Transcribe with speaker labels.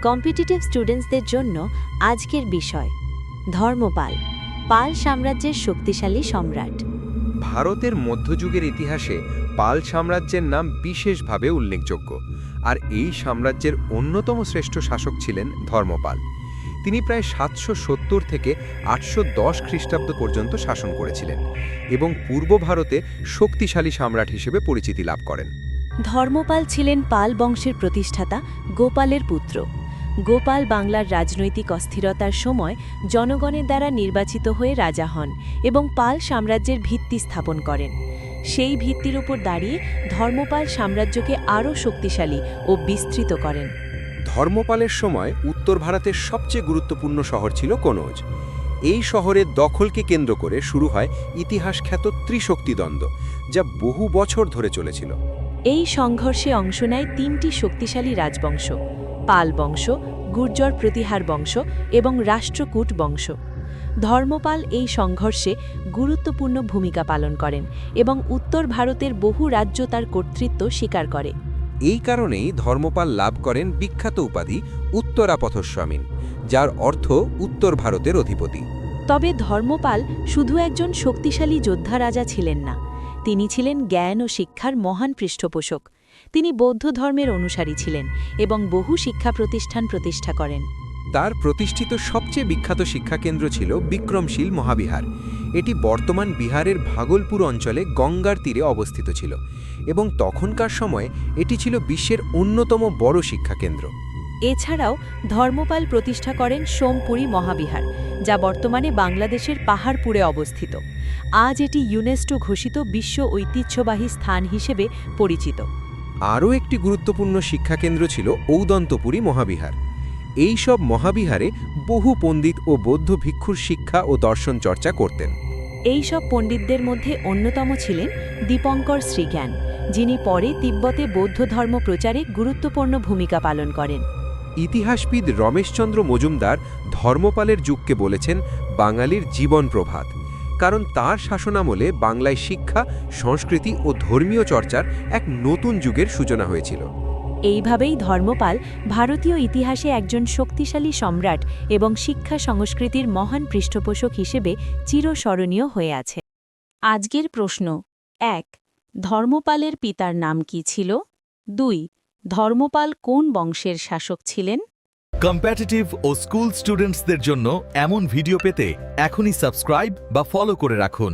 Speaker 1: Competitive স্টুডেন্টসদের জন্য আজকের বিষয় ধর্মপাল, পাল সাম্রাজ্যের শক্তিশালী সম্রাট।
Speaker 2: ভারতের মধ্যযুগের ইতিহাসে পাল সাম্রাজ্যের নাম বিশেষভাবে উল্লেখযোগ্য, আর এই সাম্রাজ্যের অন্যতম শ্রেষ্ঠ শাসক ছিলেন ধর্মপাল। তিনি প্রায় 770 থেকে 810 খ্রিস্টাব্দ পর্যন্ত শাসন করেছিলেন এবং পূর্ব ভারতে শক্তিশালী সম্রাট হিসেবে পরিচিতি লাভ করেন।
Speaker 1: ধর্মপাল ছিলেন পাল বংশের প্রতিষ্ঠাতা গোপালের পুত্র। গোপাল বাংলার রাজনৈতিক অস্থিরতার সময় জনগণের দ্বারা নির্বাচিত হয়ে রাজা হন এবং পাল সাম্রাজ্যের ভিত্তি স্থাপন করেন। সেই ভিত্তির উপর দাঁড়িয়ে ধর্মপাল সাম্রাজ্যকে আরও শক্তিশালী ও বিস্তৃত করেন।
Speaker 2: ধর্মপালের সময় উত্তর ভারতের সবচেয়ে গুরুত্বপূর্ণ শহর ছিল কনৌজ। এই শহরের দখলকে কেন্দ্র করে শুরু হয় ইতিহাসখ্যাত ত্রিশক্তিদ্বন্দ্ব, যা বহু বছর ধরে চলেছিল।
Speaker 1: এই সংঘর্ষে অংশ নেয় তিনটি শক্তিশালী রাজবংশ: পাল বংশ, গুর্জর প্রতিহার বংশ এবং রাষ্ট্রকূট বংশ। ধর্মপাল এই সংঘর্ষে গুরুত্বপূর্ণ ভূমিকা পালন করেন এবং উত্তর ভারতের বহু রাজ্য তার কর্তৃত্ব স্বীকার করে।
Speaker 2: এই কারণেই ধর্মপাল লাভ করেন বিখ্যাত উপাধি উত্তরাপথস্বামীন, যার অর্থ উত্তর ভারতের অধিপতি।
Speaker 1: তবে ধর্মপাল শুধু একজন শক্তিশালী যোদ্ধা রাজা ছিলেন না, তিনি ছিলেন জ্ঞান ও শিক্ষার মহান পৃষ্ঠপোষক। তিনি বৌদ্ধ ধর্মের অনুসারী ছিলেন এবং বহু শিক্ষা প্রতিষ্ঠান প্রতিষ্ঠা করেন।
Speaker 2: তার প্রতিষ্ঠিত সবচেয়ে বিখ্যাত শিক্ষাকেন্দ্র ছিল বিক্রমশীল মহাবিহার। এটি বর্তমান বিহারের ভাগলপুর অঞ্চলে গঙ্গার তীরে অবস্থিত ছিল এবং তখনকার সময়ে এটি ছিল বিশ্বের অন্যতম বড় শিক্ষাকেন্দ্র।
Speaker 1: এছাড়াও ধর্মপাল প্রতিষ্ঠা করেন সোমপুরী মহাবিহার, যা বর্তমানে বাংলাদেশের পাহাড়পুরে অবস্থিত। আজ এটি ইউনেস্কো ঘোষিত বিশ্ব ঐতিহ্যবাহী স্থান হিসেবে পরিচিত।
Speaker 2: আরও একটি গুরুত্বপূর্ণ শিক্ষাকেন্দ্র ছিল ঔদন্তপুরী মহাবিহার। এই সব মহাবিহারে বহু পণ্ডিত ও বৌদ্ধ ভিক্ষুর শিক্ষা ও দর্শন চর্চা করতেন।
Speaker 1: এই সব পণ্ডিতদের মধ্যে অন্যতম ছিলেন দীপঙ্কর শ্রীজ্ঞান, যিনি পরে তিব্বতে বৌদ্ধ ধর্ম প্রচারে গুরুত্বপূর্ণ ভূমিকা পালন করেন।
Speaker 2: ইতিহাসবিদ রমেশচন্দ্র মজুমদার ধর্মপালের যুগকে বলেছেন বাঙালির জীবন প্রভাত, কারণ তার শাসনামলে বাংলায় শিক্ষা, সংস্কৃতি ও ধর্মীয় চর্চার এক নতুন যুগের সূচনা হয়েছিল।
Speaker 1: এইভাবেই ধর্মপাল ভারতীয় ইতিহাসে একজন শক্তিশালী সম্রাট এবং শিক্ষা সংস্কৃতির মহান পৃষ্ঠপোষক হিসেবে চিরস্মরণীয় হয়ে আছে। আজকের প্রশ্ন: ১. ধর্মপালের পিতার নাম কী ছিল? ২. ধর্মপাল কোন বংশের শাসক ছিলেন?
Speaker 3: কম্পিটিটিভ ও স্কুল স্টুডেন্টসদের জন্য এমন ভিডিও পেতে এখনই সাবস্ক্রাইব বা ফলো করে রাখুন।